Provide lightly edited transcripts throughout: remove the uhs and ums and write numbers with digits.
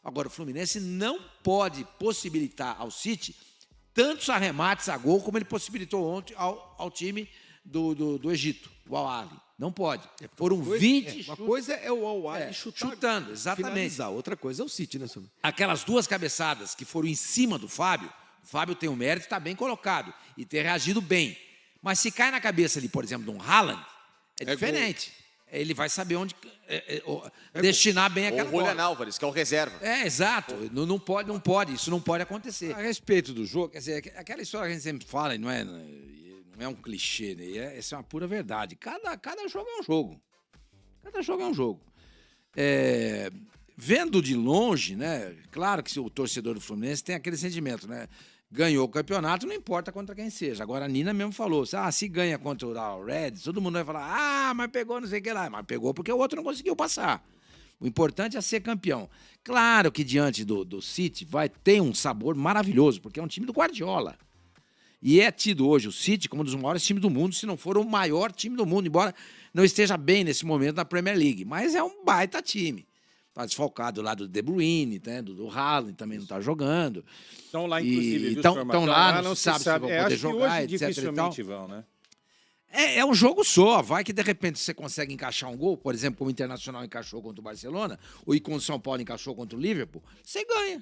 Agora, o Fluminense não pode possibilitar ao City tantos arremates a gol como ele possibilitou ontem ao time do Egito, o Al-Ahly. Não pode. Foram 20 Uma coisa é o Al-Ahly chutando, exatamente. Finalizar. Outra coisa é o City, né, senhor? Aquelas duas cabeçadas que foram em cima do Fábio, o Fábio tem o mérito de estar bem colocado e ter reagido bem. Mas se cai na cabeça ali, por exemplo, de um Haaland, é diferente. Ele vai saber onde destinar bem aquela bola. O Julian Álvares, que é o reserva. Exato. Não pode, isso não pode acontecer. A respeito do jogo, quer dizer, aquela história que a gente sempre fala, não é um clichê, né? Essa é uma pura verdade. Cada jogo é um jogo. Cada jogo é um jogo. Vendo de longe, né? Claro que o torcedor do Fluminense tem aquele sentimento, né? Ganhou o campeonato, não importa contra quem seja. Agora a Nina mesmo falou, se ganha contra o Reds, todo mundo vai falar, mas pegou não sei o que lá. Mas pegou porque o outro não conseguiu passar. O importante é ser campeão. Claro que diante do City vai ter um sabor maravilhoso, porque é um time do Guardiola. E é tido hoje o City como um dos maiores times do mundo, se não for o maior time do mundo, embora não esteja bem nesse momento na Premier League. Mas é um baita time. Está desfalcado lá do De Bruyne, né? do Haaland também não está jogando. Estão lá, inclusive. Estão lá, não se sabe se vão poder jogar, etc. Dificilmente vão, né? É um jogo só. Vai que, de repente, você consegue encaixar um gol, por exemplo, como o Internacional encaixou contra o Barcelona, ou como o São Paulo encaixou contra o Liverpool, você ganha.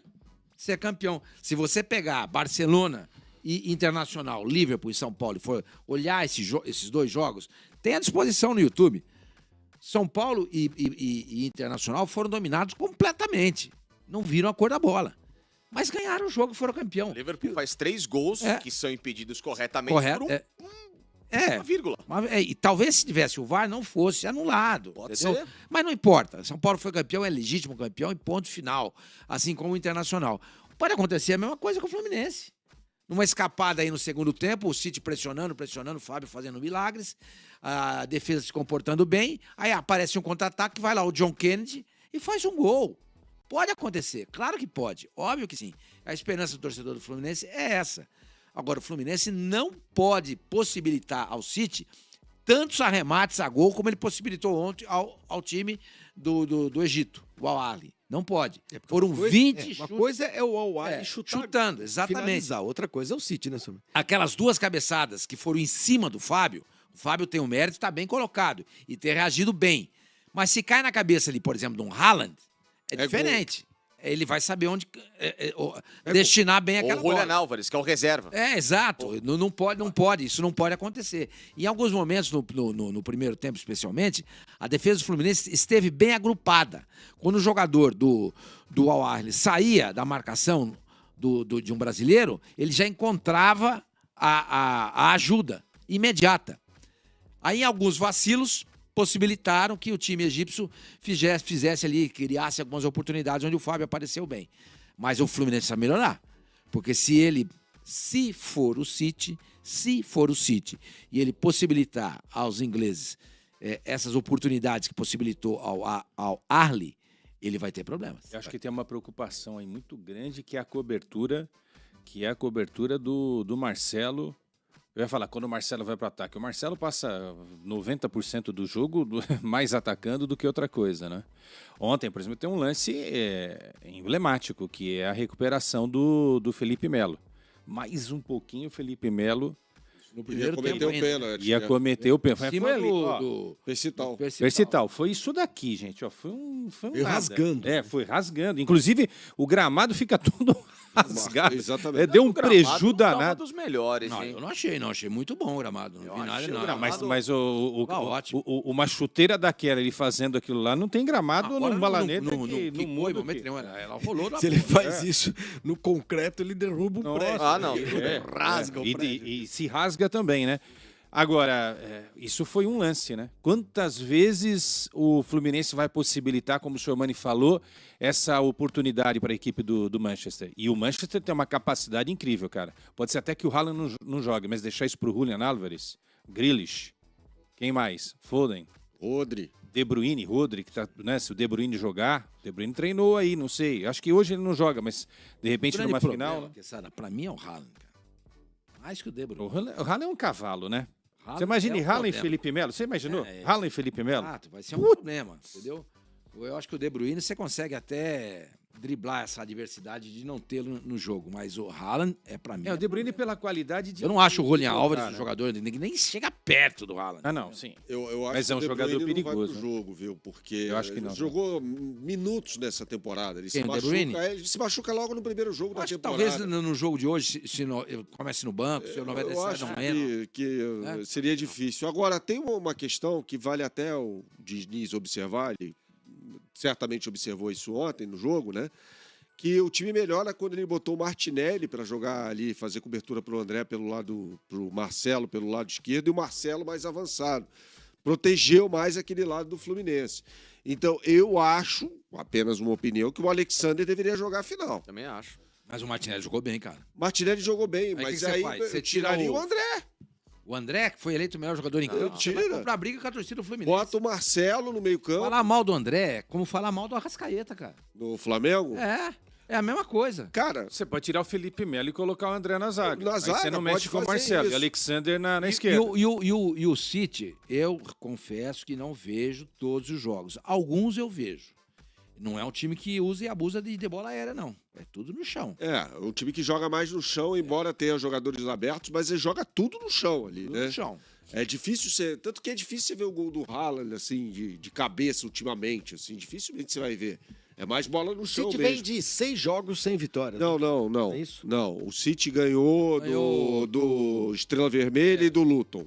Você é campeão. Se você pegar Barcelona e Internacional, Liverpool e São Paulo, e for olhar esses dois jogos, tem à disposição no YouTube. São Paulo e Internacional foram dominados completamente. Não viram a cor da bola. Mas ganharam o jogo e foram campeão. O Liverpool faz 3 gols que são impedidos corretamente Correto. por uma vírgula. E talvez se tivesse o VAR não fosse anulado. Pode entendeu? ser. Mas não importa. São Paulo foi campeão, é legítimo campeão e ponto final. Assim como o Internacional. Pode acontecer a mesma coisa com o Fluminense. Numa escapada aí no segundo tempo, o City pressionando, o Fábio fazendo milagres, a defesa se comportando bem, aí aparece um contra-ataque, vai lá o John Kennedy e faz um gol. Pode acontecer, claro que pode, óbvio que sim. A esperança do torcedor do Fluminense é essa. Agora, o Fluminense não pode possibilitar ao City tantos arremates a gol como ele possibilitou ontem ao time do Egito, o Al-Ahly. Não pode. Foram 20 Uma coisa é o Al-Ahly chutando, exatamente. Finalizar. Outra coisa é o City, né, senhor? Aquelas duas cabeçadas que foram em cima do Fábio, o Fábio tem o mérito de estar bem colocado e ter reagido bem. Mas se cai na cabeça ali, por exemplo, de um Haaland, é diferente. Ele vai saber onde destinar bem aquela bola. O Julian Álvares, que é o reserva. Exato. Não pode. Isso não pode acontecer. Em alguns momentos, no primeiro tempo especialmente, a defesa do Fluminense esteve bem agrupada. Quando o jogador do Al-Ahly saía da marcação de um brasileiro, ele já encontrava a ajuda imediata. Aí, em alguns vacilos, possibilitaram que o time egípcio fizesse ali, criasse algumas oportunidades onde o Fábio apareceu bem. Mas o Fluminense precisa melhorar. Porque se for o City, e ele possibilitar aos ingleses essas oportunidades que possibilitou ao Ahly, ele vai ter problemas. Eu acho que tem uma preocupação aí muito grande, que é a cobertura do Marcelo. Eu ia falar, quando o Marcelo vai para o ataque, o Marcelo passa 90% do jogo mais atacando do que outra coisa, né? Ontem, por exemplo, tem um lance emblemático, que é a recuperação do Felipe Melo. Mais um pouquinho o Felipe Melo no primeiro tempo pênalti. Ia cometer o pênalti. Foi ali, do Percital. Foi isso daqui, gente. Ó, foi um rasgando. Foi rasgando. Inclusive, o gramado fica todo rasgado. Exatamente. Deu um preju danado. Um dos melhores, não, hein? Eu não achei muito bom o gramado. Não vi nada, não. Gramado... Mas uma chuteira daquela, ele fazendo aquilo lá, não tem gramado no balanete. No mundo. Ela rolou. Se ele faz isso no concreto, ele derruba um prédio. Não. Rasga o prédio. E se rasga também, né? Agora, isso foi um lance, né? Quantas vezes o Fluminense vai possibilitar, como o senhor Mani falou, essa oportunidade para a equipe do Manchester? E o Manchester tem uma capacidade incrível, cara. Pode ser até que o Haaland não jogue, mas deixar isso para o Julian Álvares, Grealish, quem mais? Foden. De Bruyne, Rodri, que tá, né, se o De Bruyne jogar, o De Bruyne treinou aí, não sei. Acho que hoje ele não joga, mas de repente numa final... Para mim é o Haaland, cara. Mais que o De Bruyne. O Haaland é um cavalo, né? Você imagina Haaland e Felipe Melo? Você imaginou? Haaland e Felipe Melo? Exato, vai ser um problema, entendeu? Eu acho que o De Bruyne você consegue até driblar essa adversidade de não tê-lo no jogo. Mas o Haaland é pra mim. O De Bruyne pela qualidade de... Eu não acho o Julian de Álvares voltar, um jogador nem chega perto do Haaland. Ah, não, sim. Eu acho Mas é um que o De jogador Bruyne não perigoso, vai pro jogo, viu? Porque Eu acho que ele não. jogou minutos nessa temporada. Ele Quem, o De Bruyne? ele se machuca logo no primeiro jogo da Acho que temporada. talvez no jogo de hoje, se comece no banco, se eu não vai Eu descer, acho não entra. que seria difícil. Agora, tem uma questão que vale até o Diniz observar, ele certamente observou isso ontem no jogo, né? Que o time melhora quando ele botou o Martinelli para jogar ali, fazer cobertura para o André pelo lado, para o Marcelo pelo lado esquerdo e o Marcelo mais avançado. Protegeu mais aquele lado do Fluminense. Então, eu acho, apenas uma opinião, que o Alexander deveria jogar a final. Também acho. Mas o Martinelli jogou bem, cara. Martinelli jogou bem, Aí mas que você aí faz? Você tiraria tira o André. O André, que foi eleito o melhor jogador em campo, tira. vai comprar briga com a torcida do Fluminense. Bota o Marcelo no meio-campo, Falar mal do André é como falar mal do Arrascaeta, cara. no Flamengo. É a mesma coisa. Cara, Você pode tirar o Felipe Melo e colocar o André na zaga. Na Aí zaga, você não pode mexe com o fazer Marcelo. E isso. o Alexander na E esquerda. o City, eu confesso que não vejo todos os jogos. Alguns eu vejo. Não é um time que usa e abusa de bola aérea, não. É tudo no chão. um time que joga mais no chão, embora tenha jogadores abertos, mas ele joga tudo no chão ali, Tudo né? no chão. É difícil ser. Tanto que é difícil você ver o gol do Haaland, assim, de cabeça ultimamente, assim, dificilmente você vai ver. É mais bola no O chão City mesmo. vem de 6 jogos sem vitória. Não. É isso? Não, o City ganhou do Estrela Vermelha e do Luton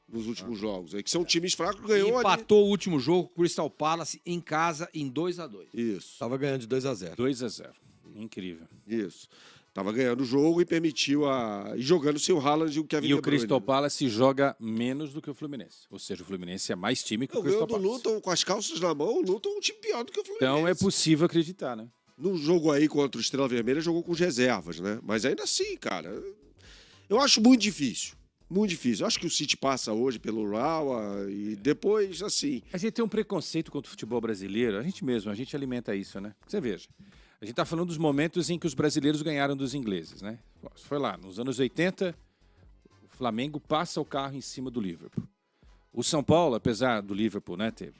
nos últimos jogos. É que são times fracos, ganhou ali. Empatou o último jogo com o Crystal Palace em casa em 2-2. Isso, Tava ganhando de 2-0. 2-0. Incrível. isso. Tava ganhando o jogo e permitiu e jogando sem o Haaland e o Kevin E De o Bruyne. Crystal Palace joga menos do que o Fluminense. Ou seja, o Fluminense é mais time que o Ganhou Crystal do Palace. Luton com as calças na mão, o Luton é um time pior do que o Fluminense. Então é possível acreditar, né? No jogo aí contra o Estrela Vermelha, jogou com as reservas, né? Mas ainda assim, cara, eu acho muito difícil. Muito difícil. Eu acho que o City passa hoje pelo Urawa e depois, assim... A gente tem um preconceito contra o futebol brasileiro. A gente alimenta isso, né? Você veja. A gente está falando dos momentos em que os brasileiros ganharam dos ingleses, né? Foi lá, nos anos 80, o Flamengo passa o carro em cima do Liverpool. O São Paulo, apesar do Liverpool, né, ter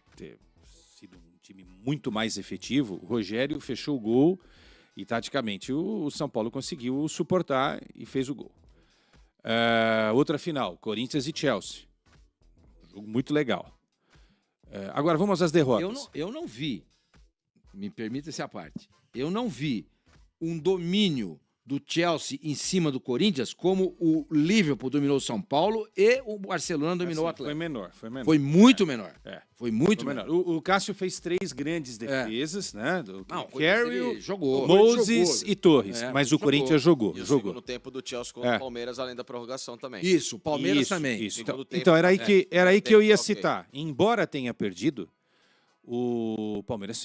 sido um time muito mais efetivo, o Rogério fechou o gol e, taticamente, o São Paulo conseguiu suportar e fez o gol. Outra final, Corinthians e Chelsea. Um jogo muito legal. Agora, vamos às derrotas. Eu não vi, me permita essa parte, eu não vi um domínio do Chelsea em cima do Corinthians como o Liverpool dominou o São Paulo e o Barcelona dominou o Assim, Atlético. Foi menor. Foi muito menor. Foi Foi muito menor. menor. O Cássio fez 3 grandes defesas, né? Do Não, Carriel, ele jogou. Moses e Torres. É, mas o jogou. Corinthians jogou. E o jogou. segundo tempo do Chelsea contra o Palmeiras, além da prorrogação também. Isso, o Palmeiras Isso, também. Isso. Segundo tempo, Então era aí que eu ia ok. citar. Embora tenha perdido, o Palmeiras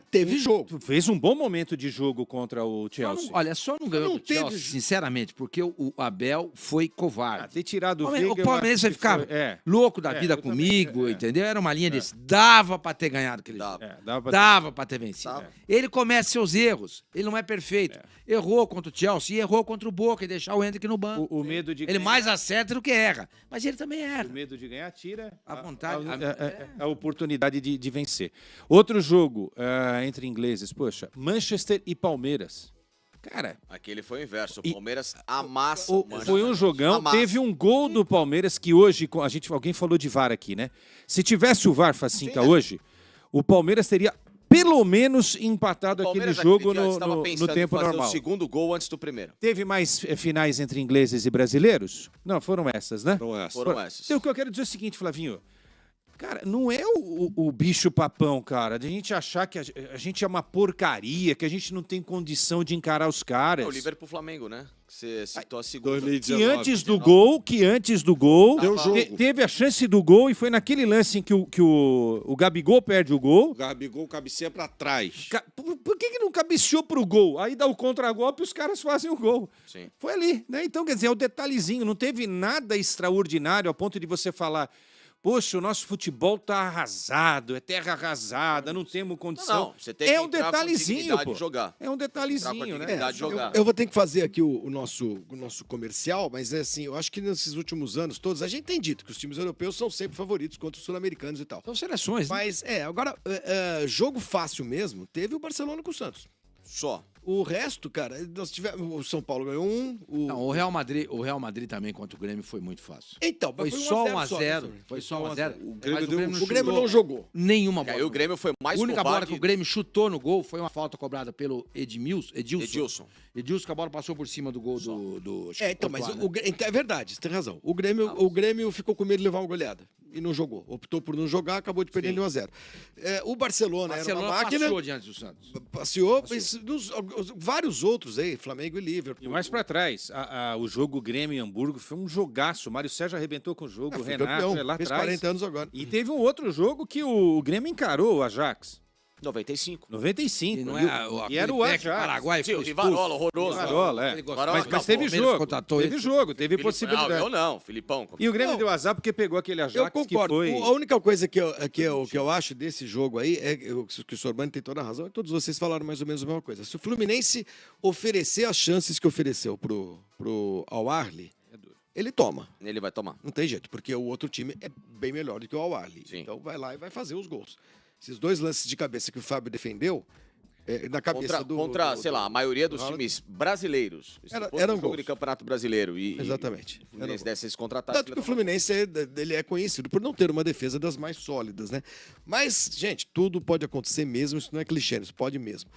Teve jogo. fez um bom momento de jogo contra o Só Chelsea. não, olha, só não ganhou não do teve Chelsea, sinceramente, porque o Abel foi covarde. Ter tirado o O Veiga, eu Palmeiras acho vai que ficar foi- louco da É, vida eu também- comigo, entendeu? Era uma linha desse. Dava pra ter ganhado aquele jogo. Dava pra ter vencido. Dava. Ele comete seus erros. Ele não é perfeito. Errou contra o Chelsea e errou contra o Boca e deixar o Hendrick no banco. O medo de Ele mais acerta do que erra. Mas ele também O erra. medo de ganhar tira A vontade- a oportunidade de vencer. Outro jogo entre ingleses, poxa, Manchester e Palmeiras. Cara, Aquele foi o inverso. O E- Palmeiras amassa o- o Manchester. foi um jogão. Amassa. Teve um gol do Palmeiras que hoje, alguém falou de VAR aqui, né? Se tivesse o VAR Facinca hoje, o Palmeiras teria pelo menos empatado O aquele Palmeiras jogo aquele dia estava no pensando em tempo fazer normal. o segundo gol antes do primeiro. Teve mais finais entre ingleses e brasileiros? Não, foram essas, né? Não é. Foram essas. Então, o que eu quero dizer é o seguinte, Flavinho. Cara, não é o bicho papão, cara, de a gente achar que a gente é uma porcaria, que a gente não tem condição de encarar os caras. É o Liverpool Flamengo, né? Que você citou a segunda. 2019. Que antes do gol, Deu jogo. teve a chance do gol e foi naquele lance em que o Gabigol perde o gol. O Gabigol cabeceia pra trás. Por que não cabeceou pro gol? Aí dá o contragolpe e os caras fazem o gol. Sim. Foi ali, né? Então, quer dizer, é o detalhezinho, não teve nada extraordinário a ponto de você falar, poxa, o nosso futebol tá arrasado, é terra arrasada, não temos condição. Não, você tem que é um entrar com detalhezinho, dignidade pô. de jogar. É um Entrar com a detalhezinho, né? dignidade de jogar. Eu vou ter que fazer aqui o nosso comercial, mas é assim, eu acho que nesses últimos anos todos, a gente tem dito que os times europeus são sempre favoritos contra os sul-americanos e tal. São seleções, né? Mas, agora, jogo fácil mesmo, teve o Barcelona com o Santos. Só. O resto, cara, nós tivemos, o São Paulo ganhou um. Não, o Real Madrid também contra o Grêmio foi muito fácil. Então, Foi mas só 1 1 a a 0. Foi só 1 a 0. O Grêmio não jogou. Nenhuma E bola. aí o Grêmio foi mais A única bola covarde. que o Grêmio chutou no gol foi uma falta cobrada pelo Edilson. Edilson. Edilson, que a bola passou por cima do gol do acho que Então, mas Courtois, né? então, é verdade, você tem razão. O Grêmio ficou com medo de levar uma goleada e não jogou. Optou por não jogar, acabou de perder de 1 a 0. O Barcelona era uma máquina. passou diante do Santos. Passeou, mas vários outros aí, Flamengo e Liverpool. E mais pra trás, o jogo Grêmio e Hamburgo foi um jogaço. O Mário Sérgio arrebentou com o jogo, o foi Renato campeão, é lá fez atrás. 40 anos agora. E teve um outro jogo que o Grêmio encarou o Ajax. 95. 95. E não E é e era o técnico Ajax. Paraguai Sim, foi o expulso. Rivarola, horroroso. Rivarola, é. Ele Rivarola, gostava. Mas teve Palmeiras jogo. contratou Teve ele. jogo, teve Não, possibilidade. eu não, Filipão. E o Grêmio Não. deu azar porque pegou aquele Ajax Eu concordo. que foi... A única coisa que eu acho desse jogo aí é que o Sorbani tem toda a razão, e todos vocês falaram mais ou menos a mesma coisa. Se o Fluminense oferecer as chances que ofereceu pro Al-Ahly, ele toma. Ele vai tomar. Não tem jeito, porque o outro time é bem melhor do que o Al-Ahly. Sim. Então vai lá e vai fazer os gols. Esses dois lances de cabeça que o Fábio defendeu, na cabeça Contra, sei lá, a maioria dos do- times brasileiros. Se Era- fosse eram um jogo gols. de Campeonato Brasileiro e Exatamente. o Fluminense Era desse esse contra-ataque. Tanto que o Fluminense ele é conhecido por não ter uma defesa das mais sólidas, né? Mas, gente, tudo pode acontecer mesmo, isso não é clichê, isso pode mesmo.